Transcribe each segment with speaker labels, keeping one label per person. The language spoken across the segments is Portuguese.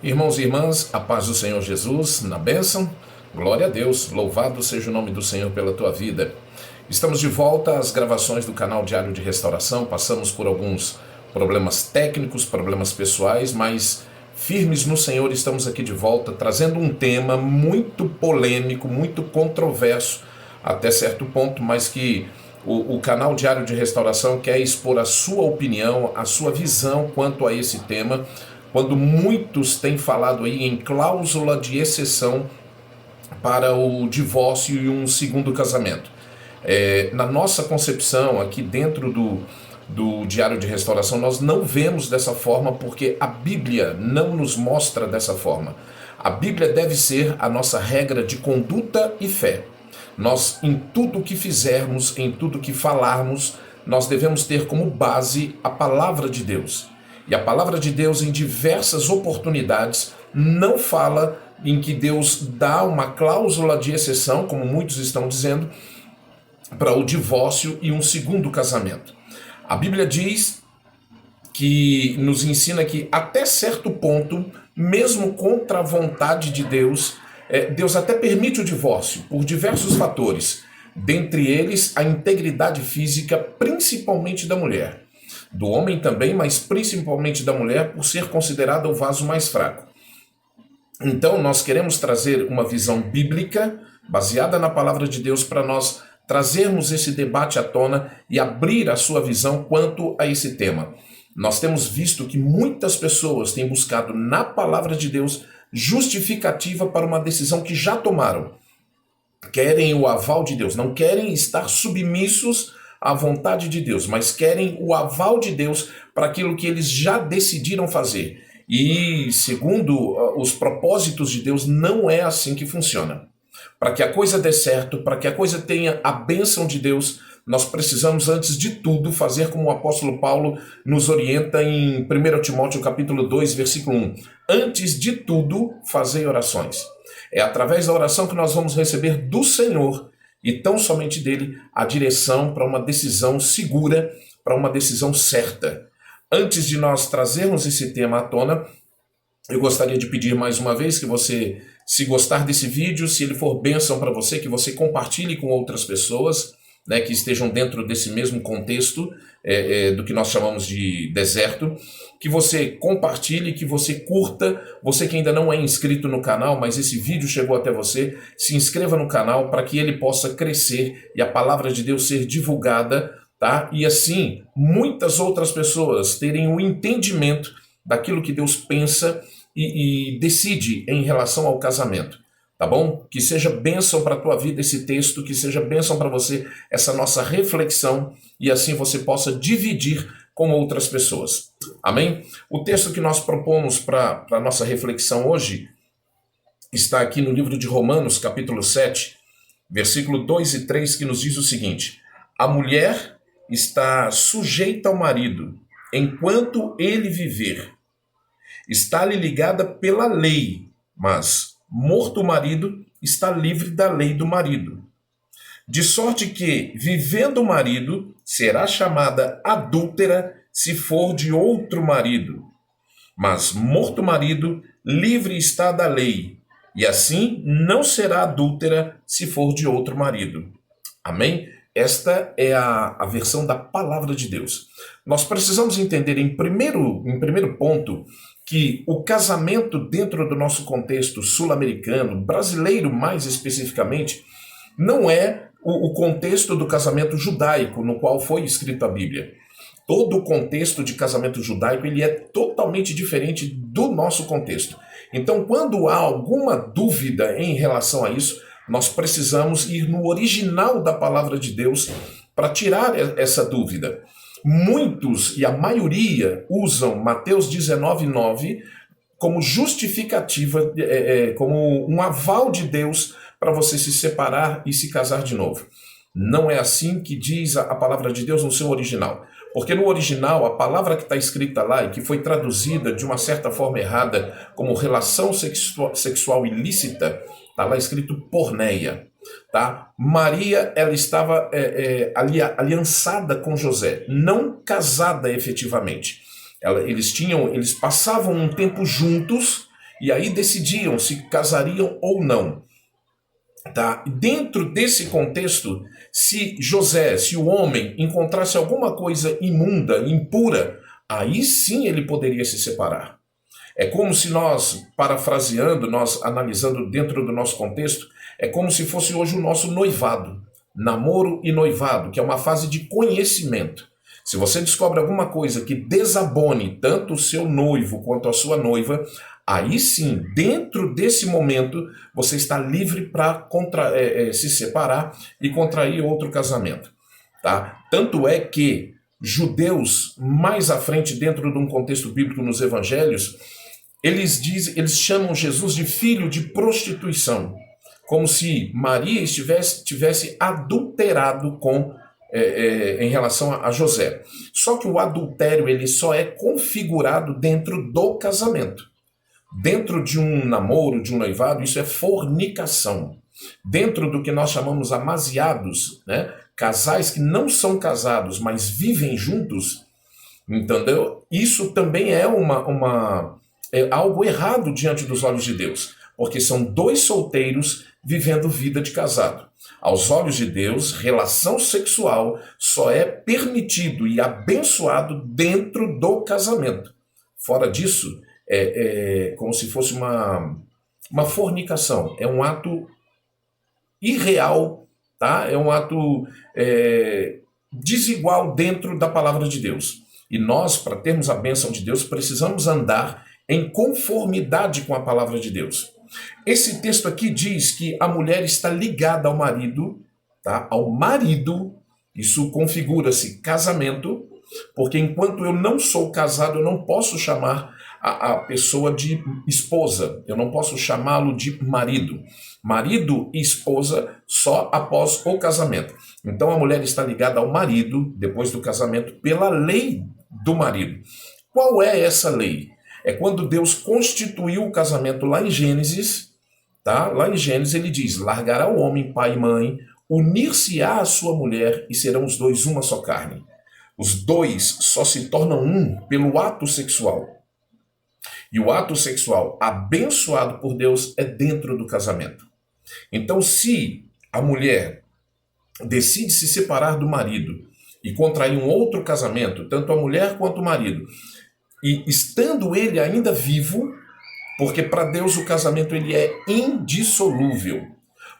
Speaker 1: Irmãos e irmãs, a paz do Senhor Jesus, na bênção, glória a Deus, louvado seja o nome do Senhor pela tua vida. Estamos de volta às gravações do canal Diário de Restauração, passamos por alguns problemas técnicos, problemas pessoais, mas firmes no Senhor estamos aqui de volta, trazendo um tema muito polêmico, muito controverso, até certo ponto, mas que o canal Diário de Restauração quer expor a sua opinião, a sua visão quanto a esse tema, quando muitos têm falado aí em cláusula de exceção para o divórcio e um segundo casamento. Na nossa concepção, aqui dentro do Diário de Restauração, nós não vemos dessa forma porque a Bíblia não nos mostra dessa forma. A Bíblia deve ser a nossa regra de conduta e fé. Nós, em tudo que fizermos, em tudo que falarmos, nós devemos ter como base a palavra de Deus. E a palavra de Deus, em diversas oportunidades, não fala em que Deus dá uma cláusula de exceção, como muitos estão dizendo, para o divórcio e um segundo casamento. A Bíblia diz que nos ensina que até certo ponto, mesmo contra a vontade de Deus, Deus até permite o divórcio por diversos fatores, dentre eles a integridade física, principalmente da mulher. Do homem também, mas principalmente da mulher, por ser considerada o vaso mais fraco. Então, nós queremos trazer uma visão bíblica, baseada na palavra de Deus, para nós trazermos esse debate à tona e abrir a sua visão quanto a esse tema. Nós temos visto que muitas pessoas têm buscado na palavra de Deus justificativa para uma decisão que já tomaram. Querem o aval de Deus, não querem estar submissos à vontade de Deus, mas querem o aval de Deus para aquilo que eles já decidiram fazer. E, segundo os propósitos de Deus, não é assim que funciona. Para que a coisa dê certo, para que a coisa tenha a bênção de Deus, nós precisamos, antes de tudo, fazer como o apóstolo Paulo nos orienta em 1 Timóteo capítulo 2, versículo 1. Antes de tudo, fazei orações. É através da oração que nós vamos receber do Senhor, e tão somente dele, a direção para uma decisão segura, para uma decisão certa. Antes de nós trazermos esse tema à tona, eu gostaria de pedir mais uma vez que você, se gostar desse vídeo, se ele for bênção para você, que você compartilhe com outras pessoas, né, que estejam dentro desse mesmo contexto do que nós chamamos de deserto, que você compartilhe, que você curta, você que ainda não é inscrito no canal, mas esse vídeo chegou até você, se inscreva no canal para que ele possa crescer e a palavra de Deus ser divulgada, tá? E assim, muitas outras pessoas terem o entendimento daquilo que Deus pensa e decide em relação ao casamento. Tá bom? Que seja bênção para a tua vida esse texto, que seja bênção para você essa nossa reflexão e assim você possa dividir com outras pessoas. Amém? O texto que nós propomos para a nossa reflexão hoje está aqui no livro de Romanos, capítulo 7, versículo 2 e 3, que nos diz o seguinte: a mulher está sujeita ao marido enquanto ele viver. Está-lhe ligada pela lei, mas morto o marido, está livre da lei do marido. De sorte que, vivendo o marido, será chamada adúltera se for de outro marido. Mas morto o marido, livre está da lei, e assim não será adúltera se for de outro marido. Amém? Esta é a versão da palavra de Deus. Nós precisamos entender em primeiro ponto que o casamento dentro do nosso contexto sul-americano, brasileiro mais especificamente, não é o contexto do casamento judaico no qual foi escrita a Bíblia. Todo o contexto de casamento judaico ele é totalmente diferente do nosso contexto. Então, quando há alguma dúvida em relação a isso, nós precisamos ir no original da palavra de Deus para tirar essa dúvida. Muitos, e a maioria, usam Mateus 19:9 como justificativa, como um aval de Deus para você se separar e se casar de novo. Não é assim que diz a palavra de Deus no seu original. Porque no original, a palavra que está escrita lá e que foi traduzida de uma certa forma errada como relação sexual ilícita, está lá escrito porneia. Tá? Maria, ela estava aliançada com José, não casada efetivamente. Eles passavam um tempo juntos e aí decidiam se casariam ou não. Tá? Dentro desse contexto, se o homem encontrasse alguma coisa imunda, impura, aí sim ele poderia se separar. É como se nós, parafraseando, nós analisando dentro do nosso contexto, é como se fosse hoje o nosso noivado, namoro e noivado, que é uma fase de conhecimento. Se você descobre alguma coisa que desabone tanto o seu noivo quanto a sua noiva, aí sim, dentro desse momento, você está livre para se separar e contrair outro casamento. Tá? Tanto é que judeus, mais à frente, dentro de um contexto bíblico nos evangelhos, eles chamam Jesus de filho de prostituição, como se Maria tivesse adulterado em relação a José. Só que o adultério ele só é configurado dentro do casamento. Dentro de um namoro, de um noivado, isso é fornicação. Dentro do que nós chamamos amaziados, né? Casais que não são casados, mas vivem juntos, entendeu? Isso também é algo errado diante dos olhos de Deus, porque são dois solteiros vivendo vida de casado. Aos olhos de Deus, relação sexual só é permitido e abençoado dentro do casamento. Fora disso, é como se fosse uma fornicação. É um ato irreal, tá? É um ato desigual dentro da palavra de Deus. E nós, para termos a bênção de Deus, precisamos andar em conformidade com a palavra de Deus. Esse texto aqui diz que a mulher está ligada ao marido, tá? Ao marido, isso configura-se casamento, porque enquanto eu não sou casado, eu não posso chamar a pessoa de esposa, eu não posso chamá-lo de marido. Marido e esposa só após o casamento. Então a mulher está ligada ao marido, depois do casamento, pela lei do marido. Qual é essa lei? É quando Deus constituiu o casamento lá em Gênesis, tá? Lá em Gênesis ele diz, largará o homem pai e mãe, unir-se-á a sua mulher e serão os dois uma só carne. Os dois só se tornam um pelo ato sexual. E o ato sexual abençoado por Deus é dentro do casamento. Então, se a mulher decide se separar do marido e contrair um outro casamento, tanto a mulher quanto o marido, e estando ele ainda vivo, porque para Deus o casamento ele é indissolúvel.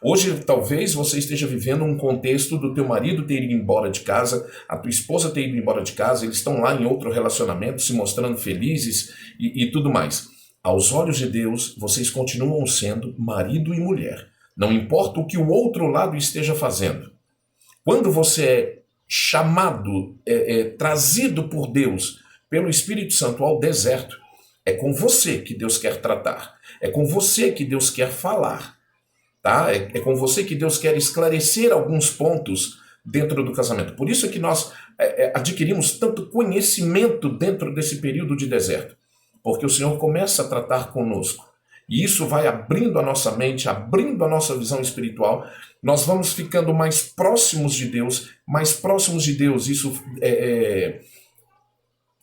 Speaker 1: Hoje, talvez você esteja vivendo um contexto do teu marido ter ido embora de casa, a tua esposa ter ido embora de casa, eles estão lá em outro relacionamento, se mostrando felizes e tudo mais. Aos olhos de Deus, vocês continuam sendo marido e mulher. Não importa o que o outro lado esteja fazendo. Quando você é chamado, trazido por Deus, pelo Espírito Santo ao deserto, é com você que Deus quer tratar. É com você que Deus quer falar. Tá? É com você que Deus quer esclarecer alguns pontos dentro do casamento. Por isso é que nós adquirimos tanto conhecimento dentro desse período de deserto. Porque o Senhor começa a tratar conosco. E isso vai abrindo a nossa mente, abrindo a nossa visão espiritual. Nós vamos ficando mais próximos de Deus, mais próximos de Deus. Isso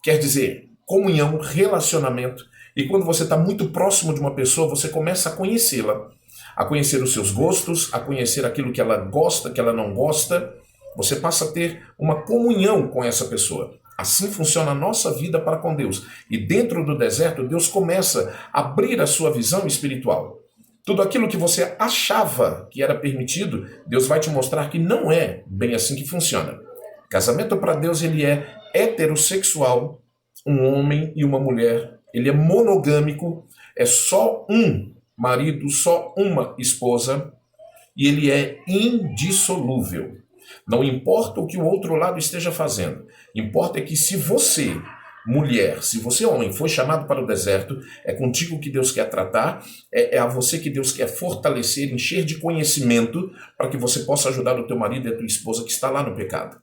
Speaker 1: quer dizer comunhão, relacionamento. E quando você está muito próximo de uma pessoa, você começa a conhecê-la. A conhecer os seus gostos, a conhecer aquilo que ela gosta, que ela não gosta. Você passa a ter uma comunhão com essa pessoa. Assim funciona a nossa vida para com Deus. E dentro do deserto, Deus começa a abrir a sua visão espiritual. Tudo aquilo que você achava que era permitido, Deus vai te mostrar que não é bem assim que funciona. Casamento para Deus ele é heterossexual, um homem e uma mulher. Ele é monogâmico, é só um marido, só uma esposa, e ele é indissolúvel. Não importa o que o outro lado esteja fazendo, importa é que se você, mulher, se você, homem, foi chamado para o deserto, é contigo que Deus quer tratar, é a você que Deus quer fortalecer, encher de conhecimento, para que você possa ajudar o teu marido e a tua esposa que está lá no pecado.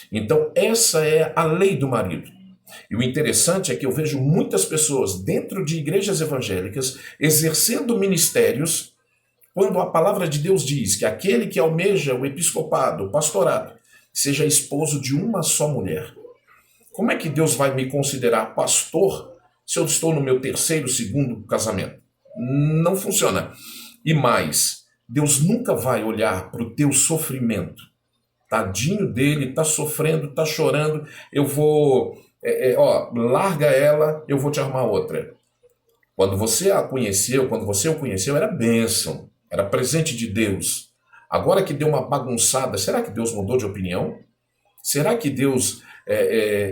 Speaker 1: Então, essa é a lei do marido. E o interessante é que eu vejo muitas pessoas dentro de igrejas evangélicas exercendo ministérios quando a palavra de Deus diz que aquele que almeja o episcopado, o pastorado, seja esposo de uma só mulher. Como é que Deus vai me considerar pastor se eu estou no meu terceiro, segundo casamento? Não funciona. E mais, Deus nunca vai olhar para o teu sofrimento. Tadinho dele, tá sofrendo, tá chorando, eu vou, larga ela, eu vou te arrumar outra. Quando você a conheceu, quando você o conheceu, era bênção, era presente de Deus. Agora que deu uma bagunçada, será que Deus mudou de opinião? Será que Deus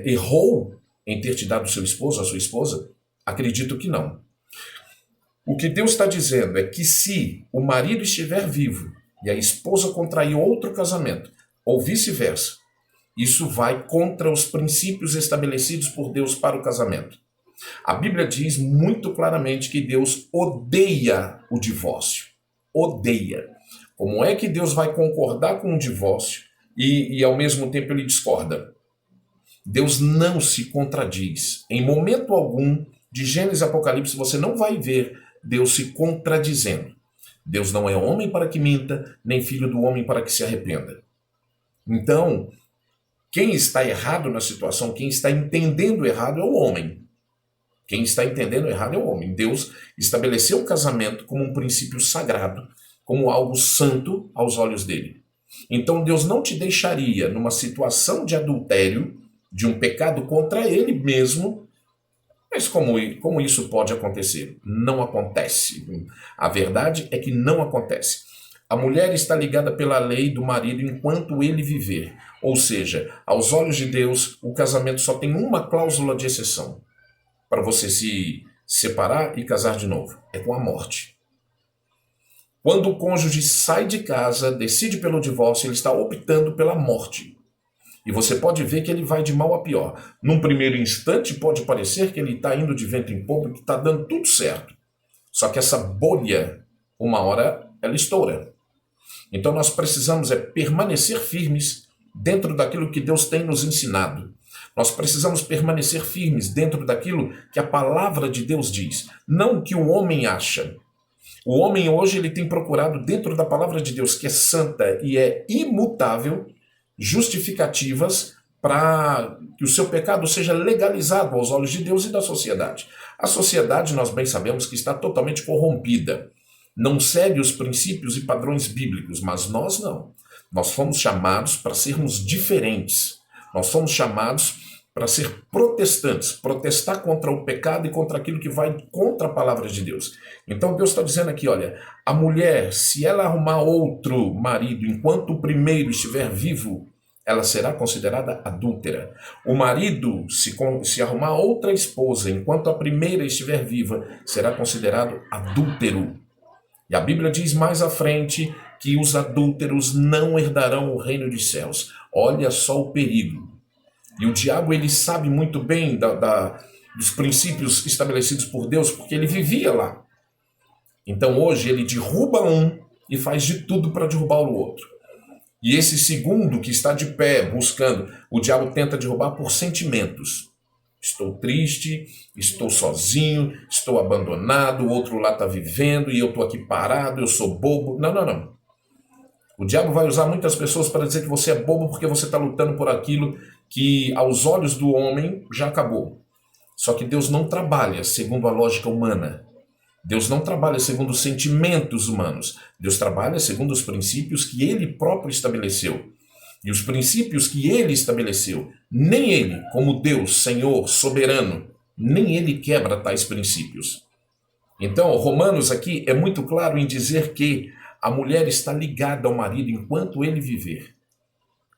Speaker 1: errou em ter te dado seu esposo, a sua esposa? Acredito que não. O que Deus está dizendo é que se o marido estiver vivo e a esposa contrair outro casamento, ou vice-versa, isso vai contra os princípios estabelecidos por Deus para o casamento. A Bíblia diz muito claramente que Deus odeia o divórcio. Odeia. Como é que Deus vai concordar com o divórcio e ao mesmo tempo ele discorda? Deus não se contradiz. Em momento algum de Gênesis e Apocalipse você não vai ver Deus se contradizendo. Deus não é homem para que minta, nem filho do homem para que se arrependa. Então, quem está errado na situação, quem está entendendo errado é o homem. Quem está entendendo errado é o homem. Deus estabeleceu o casamento como um princípio sagrado, como algo santo aos olhos dele. Então Deus não te deixaria numa situação de adultério, de um pecado contra ele mesmo. Mas como isso pode acontecer? Não acontece. A verdade é que não acontece. A mulher está ligada pela lei do marido enquanto ele viver. Ou seja, aos olhos de Deus, o casamento só tem uma cláusula de exceção para você se separar e casar de novo. É com a morte. Quando o cônjuge sai de casa, decide pelo divórcio, ele está optando pela morte. E você pode ver que ele vai de mal a pior. Num primeiro instante, pode parecer que ele está indo de vento em popa, que está dando tudo certo. Só que essa bolha, uma hora, ela estoura. Então nós precisamos permanecer firmes dentro daquilo que Deus tem nos ensinado. Nós precisamos permanecer firmes dentro daquilo que a palavra de Deus diz, não o que o homem acha. O homem hoje ele tem procurado dentro da palavra de Deus, que é santa e é imutável, justificativas para que o seu pecado seja legalizado aos olhos de Deus e da sociedade. A sociedade, nós bem sabemos que está totalmente corrompida. Não segue os princípios e padrões bíblicos, mas nós não. Nós fomos chamados para sermos diferentes. Nós fomos chamados para ser protestantes, protestar contra o pecado e contra aquilo que vai contra a palavra de Deus. Então Deus está dizendo aqui, olha, a mulher, se ela arrumar outro marido enquanto o primeiro estiver vivo, ela será considerada adúltera. O marido, se arrumar outra esposa enquanto a primeira estiver viva, será considerado adúltero. E a Bíblia diz mais à frente que os adúlteros não herdarão o reino dos céus. Olha só o perigo. E o diabo, ele sabe muito bem dos princípios estabelecidos por Deus, porque ele vivia lá. Então hoje ele derruba um e faz de tudo para derrubar o outro. E esse segundo que está de pé buscando, o diabo tenta derrubar por sentimentos. Estou triste, estou sozinho, estou abandonado, o outro lá está vivendo e eu estou aqui parado, eu sou bobo. Não. O diabo vai usar muitas pessoas para dizer que você é bobo porque você está lutando por aquilo que aos olhos do homem já acabou. Só que Deus não trabalha segundo a lógica humana. Deus não trabalha segundo os sentimentos humanos. Deus trabalha segundo os princípios que Ele próprio estabeleceu. E os princípios que Ele estabeleceu, nem Ele, como Deus, Senhor, soberano, nem Ele quebra tais princípios. Então, Romanos aqui é muito claro em dizer que a mulher está ligada ao marido enquanto ele viver.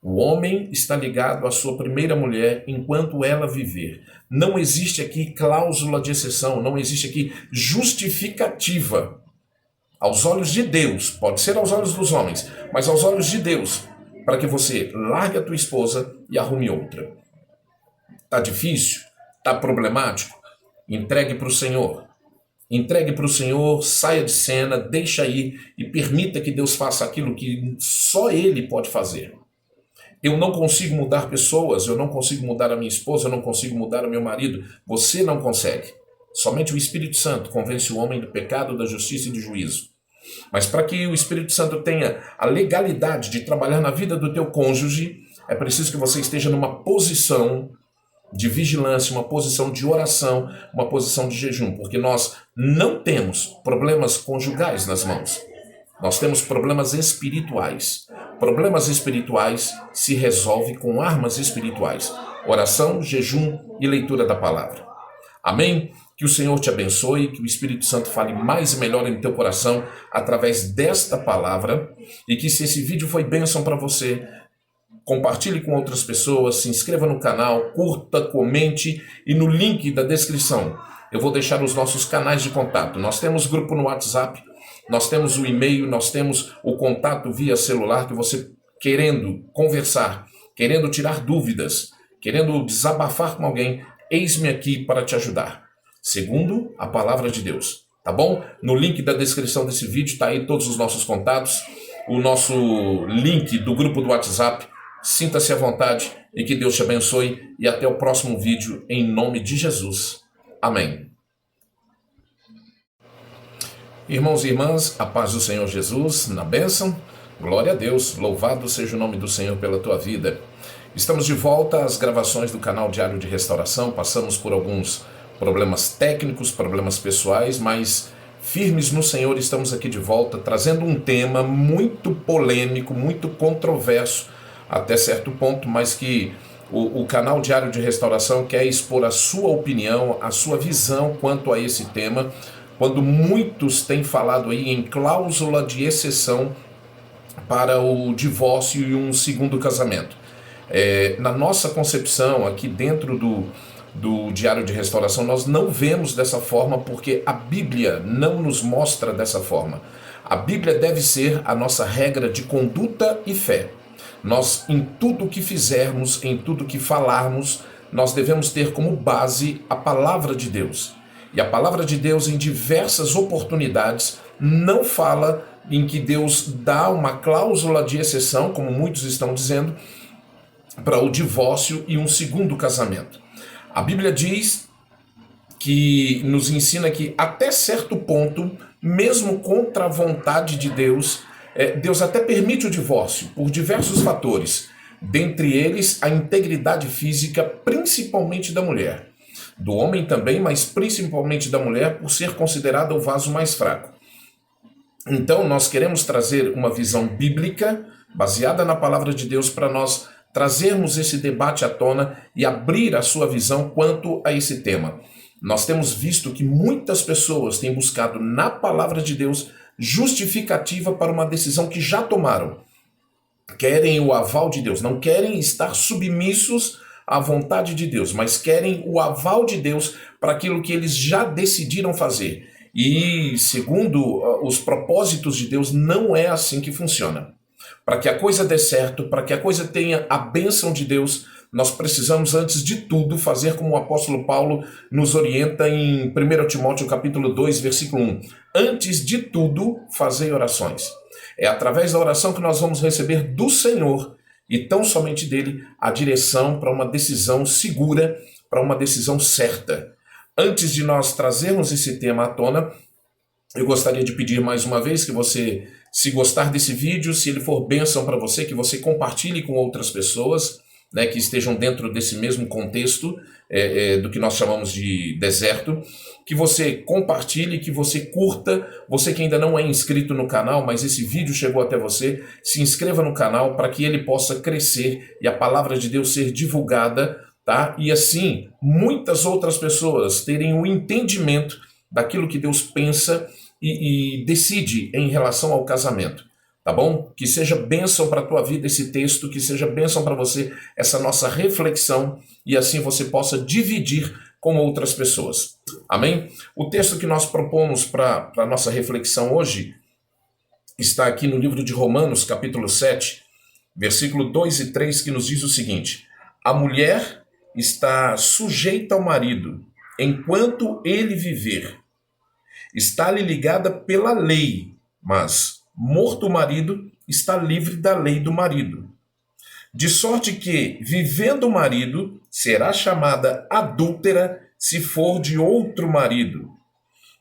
Speaker 1: O homem está ligado à sua primeira mulher enquanto ela viver. Não existe aqui cláusula de exceção, não existe aqui justificativa. Aos olhos de Deus, pode ser aos olhos dos homens, mas aos olhos de Deus, para que você largue a tua esposa e arrume outra. Está difícil? Está problemático? Entregue para o Senhor. Entregue para o Senhor, saia de cena, deixa aí e permita que Deus faça aquilo que só Ele pode fazer. Eu não consigo mudar pessoas, eu não consigo mudar a minha esposa, eu não consigo mudar o meu marido. Você não consegue. Somente o Espírito Santo convence o homem do pecado, da justiça e do juízo. Mas para que o Espírito Santo tenha a legalidade de trabalhar na vida do teu cônjuge, é preciso que você esteja numa posição de vigilância, uma posição de oração, uma posição de jejum, porque nós não temos problemas conjugais nas mãos. Nós temos problemas espirituais. Problemas espirituais se resolvem com armas espirituais. Oração, jejum e leitura da palavra. Amém? Que o Senhor te abençoe, que o Espírito Santo fale mais e melhor em teu coração através desta palavra, e que, se esse vídeo foi bênção para você, compartilhe com outras pessoas, se inscreva no canal, curta, comente, e no link da descrição eu vou deixar os nossos canais de contato. Nós temos grupo no WhatsApp, nós temos o e-mail, nós temos o contato via celular, que você, querendo conversar, querendo tirar dúvidas, querendo desabafar com alguém, eis-me aqui para te ajudar, segundo a palavra de Deus, tá bom? No link da descrição desse vídeo está aí todos os nossos contatos, o nosso link do grupo do WhatsApp. Sinta-se à vontade e que Deus te abençoe, e até o próximo vídeo, em nome de Jesus. Amém. Irmãos e irmãs, a paz do Senhor Jesus, na bênção, glória a Deus, louvado seja o nome do Senhor pela tua vida. Estamos de volta às gravações do canal Diário de Restauração, passamos por alguns problemas técnicos, problemas pessoais, mas firmes no Senhor, estamos aqui de volta, trazendo um tema muito polêmico, muito controverso, até certo ponto, mas que o canal Diário de Restauração quer expor a sua opinião, a sua visão quanto a esse tema, quando muitos têm falado aí em cláusula de exceção para o divórcio e um segundo casamento. Na nossa concepção, aqui dentro do Diário de Restauração, nós não vemos dessa forma, porque a Bíblia não nos mostra dessa forma. A Bíblia deve ser a nossa regra de conduta e fé. Nós, em tudo que fizermos, em tudo que falarmos, nós devemos ter como base a palavra de Deus. E a palavra de Deus, em diversas oportunidades, não fala em que Deus dá uma cláusula de exceção, como muitos estão dizendo, para o divórcio e um segundo casamento. A Bíblia diz que nos ensina que, até certo ponto, mesmo contra a vontade de Deus, Deus até permite o divórcio por diversos fatores, dentre eles a integridade física, principalmente da mulher. Do homem também, mas principalmente da mulher, por ser considerada o vaso mais fraco. Então, nós queremos trazer uma visão bíblica, baseada na palavra de Deus, para nós trazermos esse debate à tona e abrir a sua visão quanto a esse tema. Nós temos visto que muitas pessoas têm buscado na palavra de Deus justificativa para uma decisão que já tomaram. Querem o aval de Deus, não querem estar submissos à vontade de Deus, mas querem o aval de Deus para aquilo que eles já decidiram fazer. E, segundo os propósitos de Deus, não é assim que funciona. Para que a coisa dê certo, para que a coisa tenha a bênção de Deus, nós precisamos, antes de tudo, fazer como o apóstolo Paulo nos orienta em 1 Timóteo capítulo 2, versículo 1. Antes de tudo, fazei orações. É através da oração que nós vamos receber do Senhor, e tão somente dele, a direção para uma decisão segura, para uma decisão certa. Antes de nós trazermos esse tema à tona, eu gostaria de pedir mais uma vez que você, se gostar desse vídeo, se ele for bênção para você, que você compartilhe com outras pessoas, né, que estejam dentro desse mesmo contexto do que nós chamamos de deserto, que você compartilhe, que você curta, você que ainda não é inscrito no canal, mas esse vídeo chegou até você, se inscreva no canal para que ele possa crescer e a palavra de Deus ser divulgada, tá? E assim, muitas outras pessoas terem o entendimento daquilo que Deus pensa e decide em relação ao casamento. Tá bom? Que seja bênção para a tua vida esse texto, que seja bênção para você essa nossa reflexão, e assim você possa dividir com outras pessoas. Amém? O texto que nós propomos para a nossa reflexão hoje está aqui no livro de Romanos, capítulo 7, versículo 2 e 3, que nos diz o seguinte: a mulher está sujeita ao marido enquanto ele viver. Está-lhe ligada pela lei, mas morto o marido, está livre da lei do marido. De sorte que, vivendo o marido, será chamada adúltera se for de outro marido.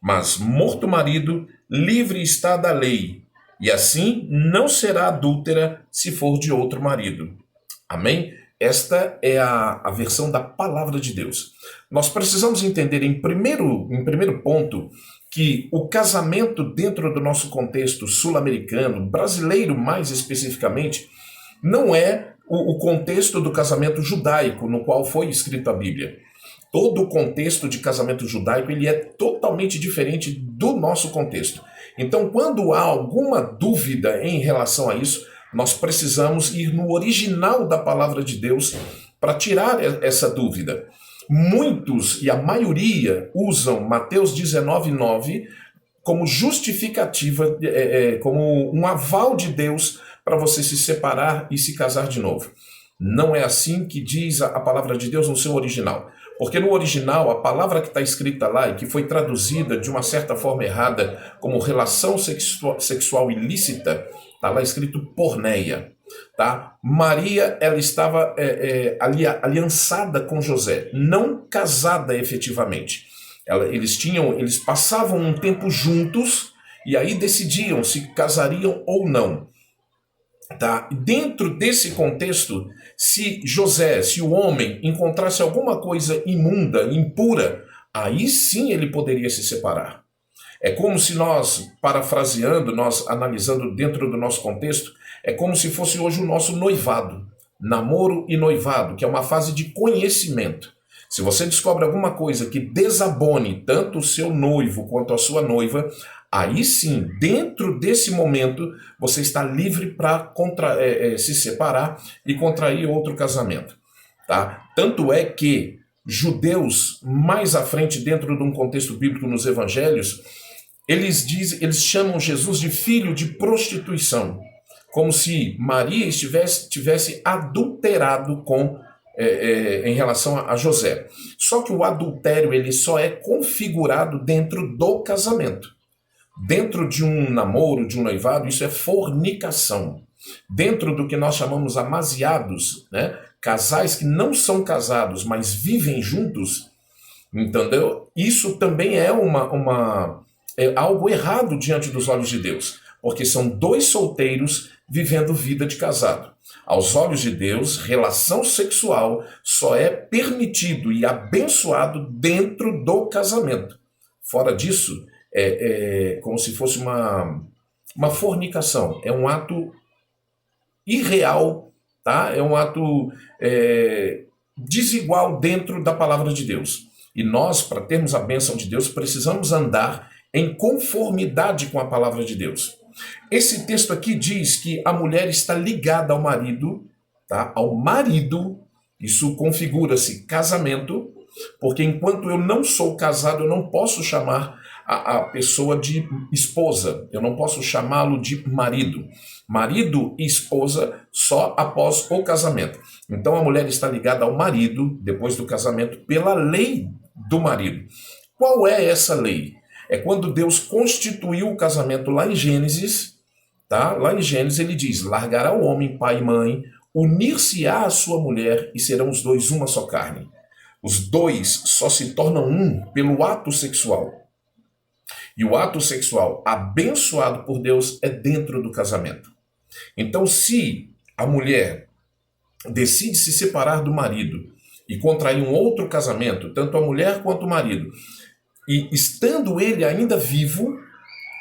Speaker 1: Mas morto o marido, livre está da lei, e assim não será adúltera se for de outro marido. Amém? Esta é a versão da palavra de Deus. Nós precisamos entender em primeiro ponto que o casamento dentro do nosso contexto sul-americano, brasileiro mais especificamente, não é o contexto do casamento judaico no qual foi escrita a Bíblia. Todo o contexto de casamento judaico ele é totalmente diferente do nosso contexto. Então, quando há alguma dúvida em relação a isso, nós precisamos ir no original da palavra de Deus para tirar essa dúvida. Muitos, e a maioria, usam Mateus 19:9 como justificativa, como um aval de Deus para você se separar e se casar de novo. Não é assim que diz a palavra de Deus no seu original. Porque no original, a palavra que está escrita lá e que foi traduzida de uma certa forma errada como relação sexual ilícita, está lá escrito porneia. Tá? Maria, ela estava aliançada com José, não casada efetivamente. Eles passavam um tempo juntos e aí decidiam se casariam ou não. Tá? Dentro desse contexto, se o homem, encontrasse alguma coisa imunda, impura, aí sim ele poderia se separar. É como se nós, parafraseando, nós analisando dentro do nosso contexto, é como se fosse hoje o nosso noivado, namoro e noivado, que é uma fase de conhecimento. Se você descobre alguma coisa que desabone tanto o seu noivo quanto a sua noiva, aí sim, dentro desse momento, você está livre para se separar e contrair outro casamento. Tá? Tanto é que judeus, mais à frente, dentro de um contexto bíblico nos evangelhos, eles chamam Jesus de filho de prostituição, como se Maria tivesse adulterado em relação a José. Só que o adultério ele só é configurado dentro do casamento. Dentro de um namoro, de um noivado, isso é fornicação. Dentro do que nós chamamos amaziados, né? Casais que não são casados, mas vivem juntos, entendeu? Isso também é algo errado diante dos olhos de Deus, porque são dois solteiros vivendo vida de casado. Aos olhos de Deus, relação sexual só é permitido e abençoado dentro do casamento. Fora disso, é como se fosse uma fornicação, é um ato irreal, tá? É um ato desigual dentro da palavra de Deus. E nós, para termos a bênção de Deus, precisamos andar em conformidade com a palavra de Deus. Esse texto aqui diz que a mulher está ligada ao marido, tá? Ao marido, isso configura-se casamento, porque enquanto eu não sou casado, eu não posso chamar a pessoa de esposa, eu não posso chamá-lo de marido. Marido e esposa só após o casamento. Então a mulher está ligada ao marido, depois do casamento, pela lei do marido. Qual é essa lei? É quando Deus constituiu o casamento lá em Gênesis, tá? Lá em Gênesis ele diz, largará o homem pai e mãe, unir-se-á a sua mulher e serão os dois uma só carne. Os dois só se tornam um pelo ato sexual. E o ato sexual abençoado por Deus é dentro do casamento. Então, se a mulher decide se separar do marido e contrair um outro casamento, tanto a mulher quanto o marido, e estando ele ainda vivo,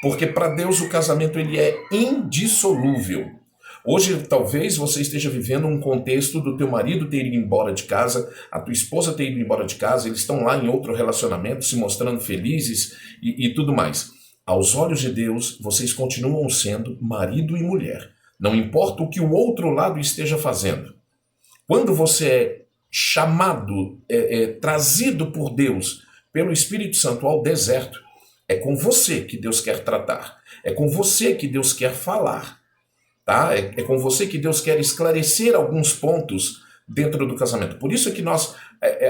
Speaker 1: porque para Deus o casamento ele é indissolúvel. Hoje, talvez você esteja vivendo um contexto do teu marido ter ido embora de casa, a tua esposa ter ido embora de casa, eles estão lá em outro relacionamento, se mostrando felizes e tudo mais. Aos olhos de Deus, vocês continuam sendo marido e mulher. Não importa o que o outro lado esteja fazendo. Quando você é chamado, trazido por Deus, pelo Espírito Santo ao deserto, é com você que Deus quer tratar. É com você que Deus quer falar. Tá? É com você que Deus quer esclarecer alguns pontos dentro do casamento. Por isso é que nós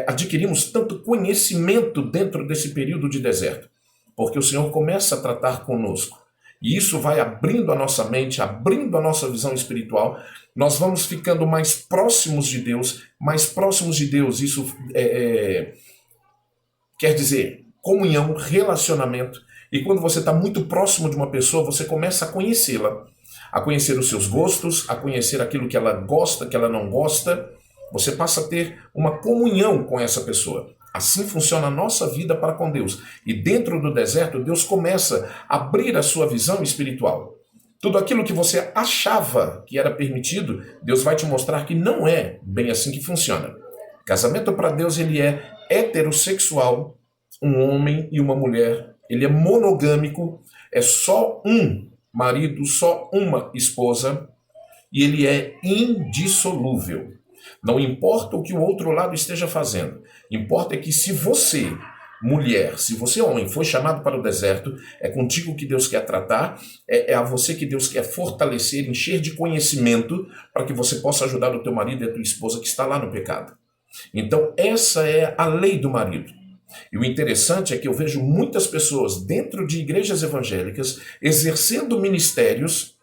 Speaker 1: adquirimos tanto conhecimento dentro desse período de deserto. Porque o Senhor começa a tratar conosco. E isso vai abrindo a nossa mente, abrindo a nossa visão espiritual. Nós vamos ficando mais próximos de Deus. Mais próximos de Deus, isso quer dizer comunhão, relacionamento. E quando você está muito próximo de uma pessoa, você começa a conhecê-la. A conhecer os seus gostos, a conhecer aquilo que ela gosta, que ela não gosta, Você passa a ter uma comunhão com essa pessoa. Assim funciona a nossa vida para com Deus. E dentro do deserto, Deus começa a abrir a sua visão espiritual. Tudo aquilo que você achava que era permitido, Deus vai te mostrar que não é bem assim que funciona. Casamento para Deus, ele é heterossexual, um homem e uma mulher. Ele é monogâmico, é só um marido, só uma esposa, e ele é indissolúvel. Não importa o que o outro lado esteja fazendo, importa é que se você, mulher, se você, homem, foi chamado para o deserto, é contigo que Deus quer tratar, é a você que Deus quer fortalecer, encher de conhecimento, para que você possa ajudar o teu marido e a tua esposa que está lá no pecado. Então, essa é a lei do marido. E o interessante é que eu vejo muitas pessoas dentro de igrejas evangélicas exercendo ministérios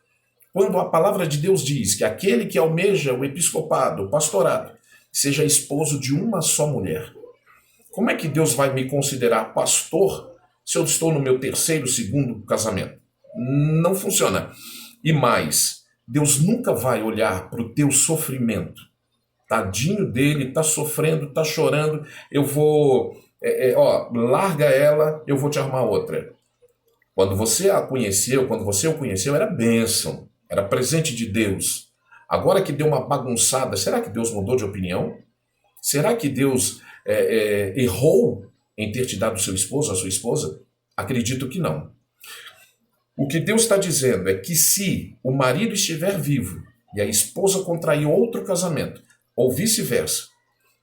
Speaker 1: quando a palavra de Deus diz que aquele que almeja o episcopado, o pastorado, seja esposo de uma só mulher. Como é que Deus vai me considerar pastor se eu estou no meu terceiro, segundo casamento? Não funciona. E mais, Deus nunca vai olhar para o teu sofrimento. Tadinho dele, está sofrendo, está chorando, eu vou... larga ela, eu vou te arrumar outra. Quando você a conheceu, quando você o conheceu, era bênção, era presente de Deus. Agora que deu uma bagunçada, será que Deus mudou de opinião? Será que Deus errou em ter te dado seu esposo, a sua esposa? Acredito que não. O que Deus está dizendo é que se o marido estiver vivo e a esposa contrair outro casamento, ou vice-versa,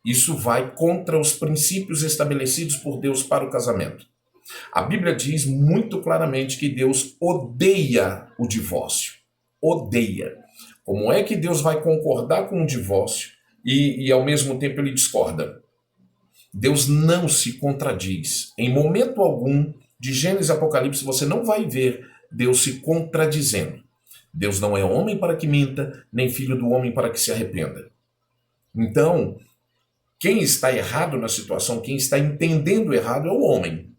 Speaker 1: isso vai contra os princípios estabelecidos por Deus para o casamento. A Bíblia diz muito claramente que Deus odeia o divórcio. Odeia. Como é que Deus vai concordar com o divórcio e ao mesmo tempo ele discorda? Deus não se contradiz. Em momento algum de Gênesis e Apocalipse você não vai ver Deus se contradizendo. Deus não é homem para que minta, nem filho do homem para que se arrependa. Então, quem está errado na situação, quem está entendendo errado é o homem.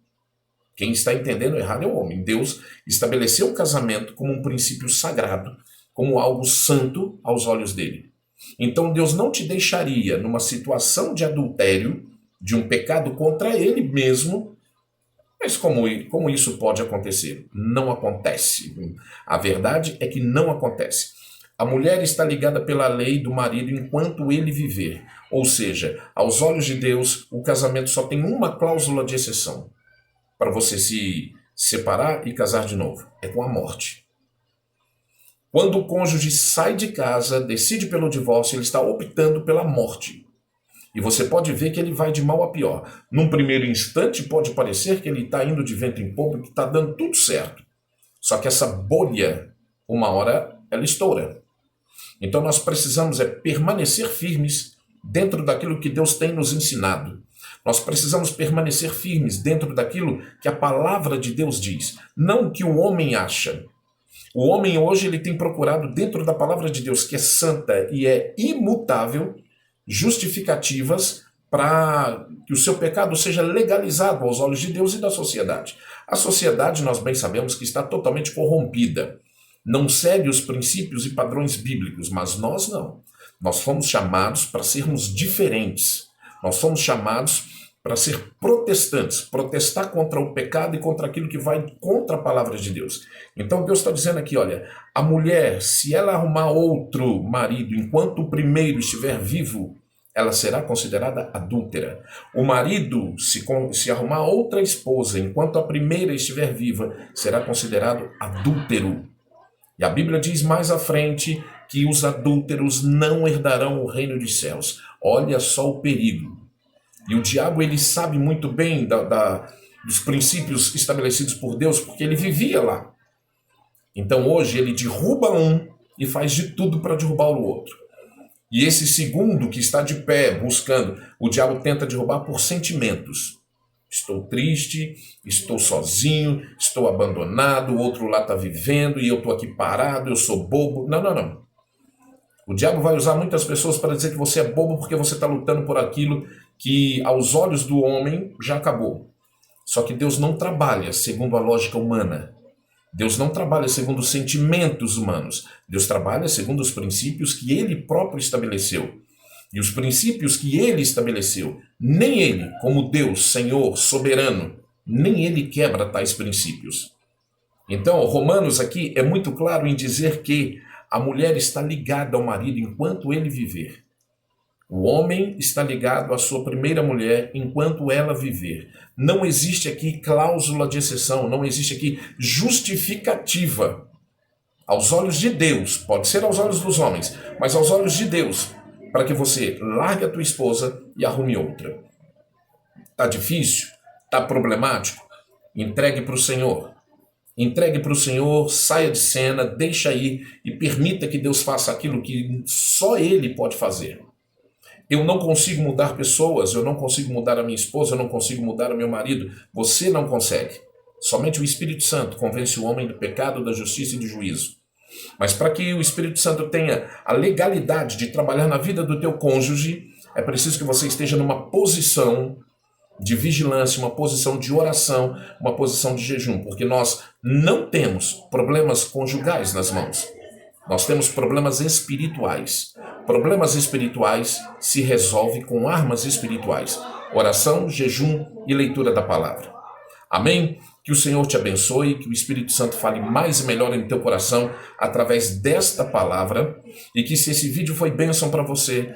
Speaker 1: Quem está entendendo errado é o homem. Deus estabeleceu o casamento como um princípio sagrado, como algo santo aos olhos dele. Então Deus não te deixaria numa situação de adultério, de um pecado contra ele mesmo. Mas como isso pode acontecer? Não acontece. A verdade é que não acontece. A mulher está ligada pela lei do marido enquanto ele viver. Ou seja, aos olhos de Deus, o casamento só tem uma cláusula de exceção para você se separar e casar de novo. É com a morte. Quando o cônjuge sai de casa, decide pelo divórcio, ele está optando pela morte. E você pode ver que ele vai de mal a pior. Num primeiro instante, pode parecer que ele está indo de vento em popa, que está dando tudo certo. Só que essa bolha, uma hora, ela estoura. Então nós precisamos permanecer firmes dentro daquilo que Deus tem nos ensinado. Nós precisamos permanecer firmes dentro daquilo que a palavra de Deus diz, não o que o homem acha. O homem hoje ele tem procurado dentro da palavra de Deus, que é santa e é imutável, justificativas para que o seu pecado seja legalizado aos olhos de Deus e da sociedade. A sociedade, nós bem sabemos que está totalmente corrompida. Não segue os princípios e padrões bíblicos, mas nós não. Nós fomos chamados para sermos diferentes. Nós fomos chamados para ser protestantes, protestar contra o pecado e contra aquilo que vai contra a palavra de Deus. Então Deus está dizendo aqui, olha, a mulher, se ela arrumar outro marido enquanto o primeiro estiver vivo, ela será considerada adúltera. O marido, se arrumar outra esposa enquanto a primeira estiver viva, será considerado adúltero. E a Bíblia diz mais à frente que os adúlteros não herdarão o reino dos céus. Olha só o perigo. E o diabo, ele sabe muito bem dos princípios estabelecidos por Deus, porque ele vivia lá. Então hoje ele derruba um e faz de tudo para derrubar o outro. E esse segundo que está de pé buscando, o diabo tenta derrubar por sentimentos. Estou triste, estou sozinho, estou abandonado, o outro lá está vivendo e eu estou aqui parado, eu sou bobo. Não. O diabo vai usar muitas pessoas para dizer que você é bobo porque você está lutando por aquilo que aos olhos do homem já acabou. Só que Deus não trabalha segundo a lógica humana. Deus não trabalha segundo os sentimentos humanos. Deus trabalha segundo os princípios que Ele próprio estabeleceu. e os princípios que ele estabeleceu. Nem ele, como Deus, Senhor, soberano, nem ele quebra tais princípios. Então, Romanos aqui é muito claro em dizer que a mulher está ligada ao marido enquanto ele viver. O homem está ligado à sua primeira mulher enquanto ela viver. Não existe aqui cláusula de exceção, não existe aqui justificativa. Aos olhos de Deus, pode ser aos olhos dos homens, mas aos olhos de Deus, para que você largue a tua esposa e arrume outra. Está difícil? Está problemático? Entregue para o Senhor. Entregue para o Senhor, saia de cena, deixa aí e permita que Deus faça aquilo que só Ele pode fazer. Eu não consigo mudar pessoas, eu não consigo mudar a minha esposa, eu não consigo mudar o meu marido. Você não consegue. Somente o Espírito Santo convence o homem do pecado, da justiça e do juízo. Mas para que o Espírito Santo tenha a legalidade de trabalhar na vida do teu cônjuge, é preciso que você esteja numa posição de vigilância, uma posição de oração, uma posição de jejum, porque nós não temos problemas conjugais nas mãos. Nós temos problemas espirituais. Problemas espirituais se resolvem com armas espirituais. Oração, jejum e leitura da palavra. Amém? Que o Senhor te abençoe, que o Espírito Santo fale mais e melhor em teu coração através desta palavra e que se esse vídeo foi bênção para você,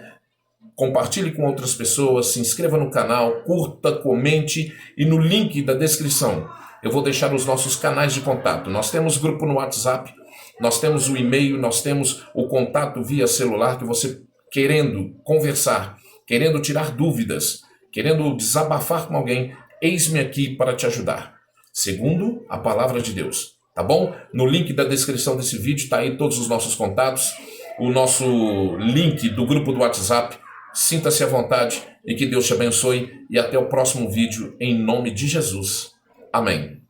Speaker 1: compartilhe com outras pessoas, se inscreva no canal, curta, comente e no link da descrição eu vou deixar os nossos canais de contato. Nós temos grupo no WhatsApp, nós temos o e-mail, nós temos o contato via celular que você querendo conversar, querendo tirar dúvidas, querendo desabafar com alguém, eis-me aqui para te ajudar. Segundo a palavra de Deus, tá bom? No link da descrição desse vídeo está aí todos os nossos contatos, o nosso link do grupo do WhatsApp. Sinta-se à vontade e que Deus te abençoe e até o próximo vídeo em nome de Jesus. Amém.